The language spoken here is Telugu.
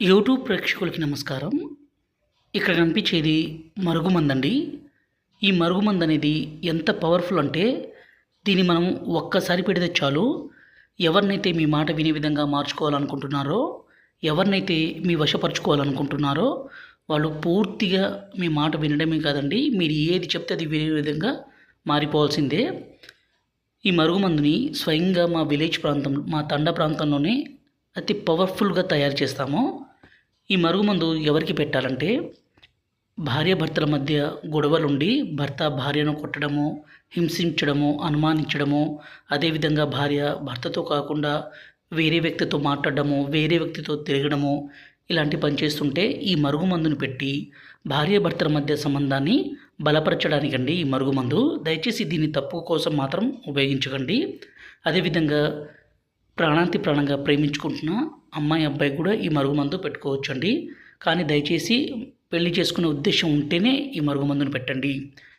యూట్యూబ్ ప్రేక్షకులకి నమస్కారం. ఇక్కడ కనిపించేది మరుగుమందండి. ఈ మరుగుమందు అనేది ఎంత పవర్‌ఫుల్ అంటే, దీన్ని మనం ఒక్కసారి పెడితే చాలు, ఎవరినైతే మీ మాట వినే విధంగా మార్చుకోవాలనుకుంటున్నారో, ఎవరినైతే మీ వశపరుచుకోవాలనుకుంటున్నారో, వాళ్ళు పూర్తిగా మీ మాట వినడమే కాదండి, మీరు ఏది చెప్తే అది వినే విధంగా మారిపోవాల్సిందే. ఈ మరుగుమందుని స్వయంగా మా విలేజ్ ప్రాంతం, మా తండా ప్రాంతంలోనే అతి పవర్‌ఫుల్‌గా తయారు చేస్తాము. ఈ మరుగుమందు ఎవరికి పెట్టాలంటే, భార్యాభర్తల మధ్య గొడవలుండి భర్త భార్యను కొట్టడము, హింసించడము, అనుమానించడము, అదేవిధంగా భార్య భర్తతో కాకుండా వేరే వ్యక్తితో మాట్లాడడము, వేరే వ్యక్తితో తిరగడము, ఇలాంటి పని చేస్తుంటే ఈ మరుగుమందుని పెట్టి భార్యాభర్తల మధ్య సంబంధాన్ని బలపరచడానికండి ఈ మరుగుమందు. దయచేసి దీన్ని తప్పు కోసం మాత్రం ఉపయోగించకండి. అదేవిధంగా ప్రాణాంతి ప్రాణంగా ప్రేమించుకుంటున్న అమ్మాయి, అబ్బాయి కూడా ఈ మరుగుమందు పెట్టుకోవచ్చండి. కానీ దయచేసి పెళ్లి చేసుకునే ఉద్దేశం ఉంటేనే ఈ మరుగుమందుని పెట్టండి.